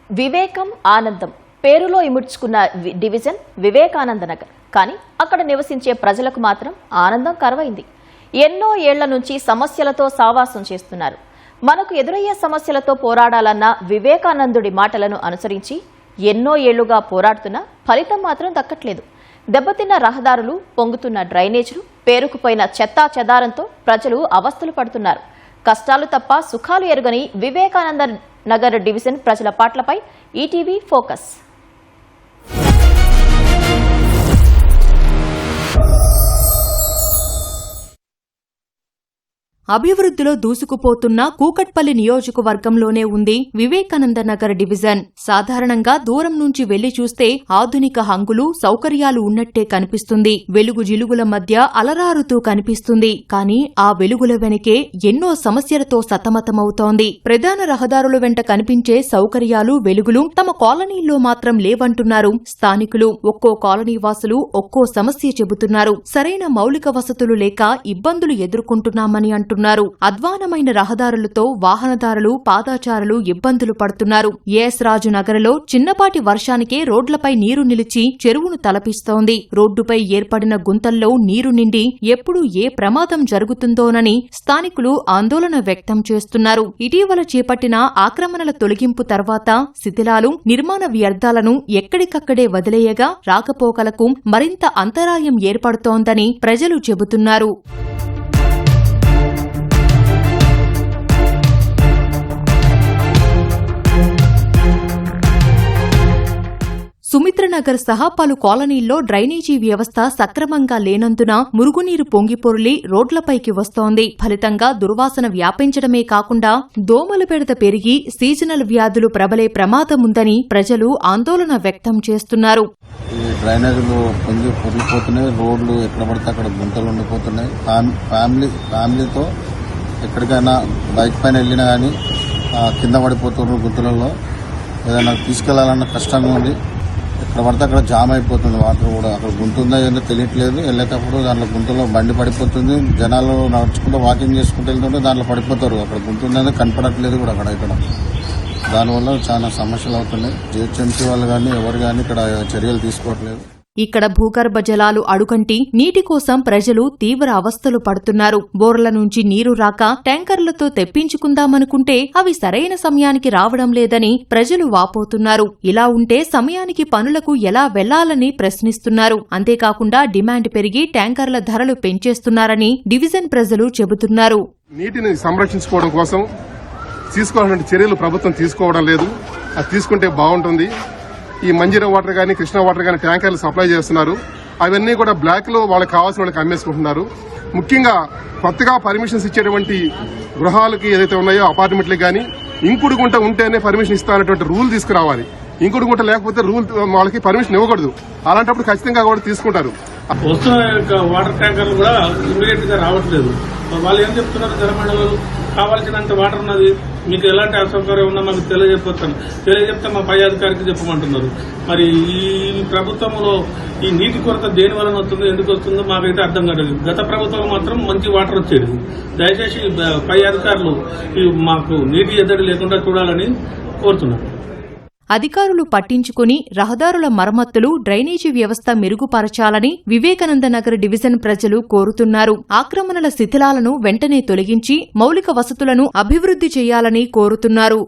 వివేకం ఆనందం పేరులో ఇముడ్చుకున్న డివిజన్ వివేకానంద నగర్. కానీ అక్కడ నివసించే ప్రజలకు మాత్రం ఆనందం కరువైంది. ఎన్నో ఏళ్ల నుంచి సమస్యలతో సావాసం చేస్తున్నారు. మనకు ఎదురయ్యే సమస్యలతో పోరాడాలన్న వివేకానందుడి మాటలను అనుసరించి ఎన్నో ఏళ్లుగా పోరాడుతున్నా ఫలితం మాత్రం దక్కట్లేదు. దెబ్బతిన్న రహదారులు, పొంగుతున్న డ్రైనేజీలు, పేరుకుపోయిన చెత్తా చెదారంతో ప్రజలు అవస్థలు పడుతున్నారు. కష్టాలు తప్ప సుఖాలు ఎరుగని వివేకానంద నగర్ డివిజన్ ప్రజల పాటలపై ఈటీవీ ఫోకస్. అభివృద్ధిలో దూసుకుపోతున్న కూకట్పల్లి నియోజకవర్గంలోనే ఉంది వివేకానంద నగర్ డివిజన్. సాధారణంగా దూరం నుంచి వెళ్లి చూస్తే ఆధునిక హంగులు, సౌకర్యాలు ఉన్నట్టే కనిపిస్తుంది. వెలుగు జిలుగుల మధ్య అలరారుతూ కనిపిస్తుంది. కానీ ఆ వెలుగుల వెనకే ఎన్నో సమస్యలతో సతమతమవుతోంది. ప్రధాన రహదారుల వెంట కనిపించే సౌకర్యాలు, వెలుగులు తమ కాలనీల్లో మాత్రం లేవంటున్నారు స్థానికులు. ఒక్కో కాలనీ వాసులు ఒక్కో సమస్య చెబుతున్నారు. సరైన మౌలిక వసతులు లేక ఇబ్బందులు ఎదుర్కొంటున్నామని అంటున్నారు. అధ్వానమైన రహదారులతో వాహనదారులు, పాదాచారులు ఇబ్బందులు పడుతున్నారు. ఏఎస్ రాజు నగర్లో చిన్నపాటి వర్షానికే రోడ్లపై నీరు నిలిచి చెరువును తలపిస్తోంది. రోడ్డుపై ఏర్పడిన గుంతల్లో నీరు నిండి ఎప్పుడు ఏ ప్రమాదం జరుగుతుందోనని స్థానికులు ఆందోళన వ్యక్తం చేస్తున్నారు. ఇటీవల చేపట్టిన ఆక్రమణల తొలగింపు తర్వాత శిథిలాలు, నిర్మాణ వ్యర్థాలను ఎక్కడికక్కడే వదిలేయగా రాకపోకలకు మరింత అంతరాయం ఏర్పడుతోందని ప్రజలు చెబుతున్నారు. సుమిత్రనగర్ సహా పలు కాలనీల్లో డ్రైనేజీ వ్యవస్థ సక్రమంగా లేనందున మురుగునీరు పొంగిపొర్లి రోడ్లపైకి వస్తోంది. ఫలితంగా దుర్వాసన వ్యాపించడమే కాకుండా దోమల బెడద పెరిగి సీజనల్ వ్యాధులు ప్రబలే ప్రమాదముందని ప్రజలు ఆందోళన వ్యక్తం చేస్తున్నారు. డ్రైనేజీలు పొంగి పొర్లిపోతున్నాయి. రోడ్లు ఎక్కడ పడితే అక్కడ గుంతలు ఉండిపోతున్నాయి. ఫ్యామిలీతో ఎక్కడికైనా బైక్ పైన వెళ్ళినా కానీ కింద పడిపోతున్నారు. గుంతలలో ఏదైనా తీసుకెళ్లాలన్న కష్టంగా ఉంది. ఎక్కడ పడితే అక్కడ జామ్ అయిపోతుంది. వాటర్ కూడా అక్కడ గుంతుందో ఏదో తెలియట్లేదు. వెళ్ళేటప్పుడు దాంట్లో గుంతలో బండి పడిపోతుంది. జనాలు నడుచుకుంటూ వాకింగ్ చేసుకుంటూ వెళ్తుంటే దాంట్లో పడిపోతారు. అక్కడ గుంతుందో కనపడట్లేదు కూడా ఇక్కడ. దానివల్ల చాలా సమస్యలు అవుతున్నాయి. జిహెచ్ఎంసీ వాళ్ళు కానీ ఎవరు కానీ ఇక్కడ చర్యలు తీసుకోవట్లేదు. ఇక్కడ భూగర్భ జలాలు అడుగంటి నీటి కోసం ప్రజలు తీవ్ర అవస్థలు పడుతున్నారు. బోర్ల నుంచి నీరు రాక ట్యాంకర్లతో తెప్పించుకుందామనుకుంటే అవి సరైన సమయానికి రావడం లేదని ప్రజలు వాపోతున్నారు. ఇలా ఉంటే సమయానికి పనులకు ఎలా వెళ్లాలని ప్రశ్నిస్తున్నారు. అంతేకాకుండా డిమాండ్ పెరిగి ట్యాంకర్ల ధరలు పెంచేస్తున్నారని డివిజన్ ప్రజలు చెబుతున్నారు. నీటిని సంరక్షించుకోవడం కోసం తీసుకోవాల్సిన చర్యలు ప్రభుత్వం తీసుకోవడం లేదు. అది తీసుకుంటే బాగుంటుంది. ఈ మంజీరా వాటర్ గానీ, కృష్ణా వాటర్ గానీ ట్యాంకర్లు సప్లై చేస్తున్నారు. అవన్నీ కూడా బ్లాక్ లో వాళ్ళకి కావాల్సిన వాళ్ళకి అమ్మేసుకుంటున్నారు. ముఖ్యంగా కొత్తగా పర్మిషన్స్ ఇచ్చేటువంటి గృహాలకి ఏదైతే ఉన్నాయో అపార్ట్మెంట్లకు గానీ ఇంకుడు గుంట ఉంటేనే పర్మిషన్ ఇస్తానటువంటి రూల్ తీసుకురావాలి. ఇంకుడు గుంట లేకపోతే రూల్ వాళ్ళకి పర్మిషన్ ఇవ్వకూడదు. అలాంటప్పుడు ఖచ్చితంగా కూడా తీసుకుంటారు. వస్తున్న వాటర్ ట్యాంకర్లు కూడా ఇమీడియట్ గా రావట్లేదు. వాళ్ళు ఏం చెప్తున్నారు, జలమండలు కావాల్సినంత వాటర్ ఉన్నది, మీకు ఎలాంటి అసౌకర్యం ఉన్నా మాకు తెలియజెప్తే మా పై అధికారికి చెప్పమంటున్నారు. మరి ఈ ప్రభుత్వంలో ఈ నీటి కొరత దేని వలన వస్తుందో, ఎందుకు వస్తుందో మాకైతే అర్థం కాలేదు. గత ప్రభుత్వం మాత్రం మంచి వాటర్ వచ్చేది. దయచేసి పై అధికారులు మాకు నీటి ఎద్దడి లేకుండా చూడాలని కోరుతున్నారు. అధికారులు పట్టించుకుని రహదారుల మరమ్మతులు, డ్రైనేజీ వ్యవస్థ మెరుగుపరచాలని వివేకానంద నగర్ డివిజన్ ప్రజలు కోరుతున్నారు. ఆక్రమణల శిథిలాలను వెంటనే తొలగించి మౌలిక వసతులను అభివృద్ధి చేయాలని కోరుతున్నారు.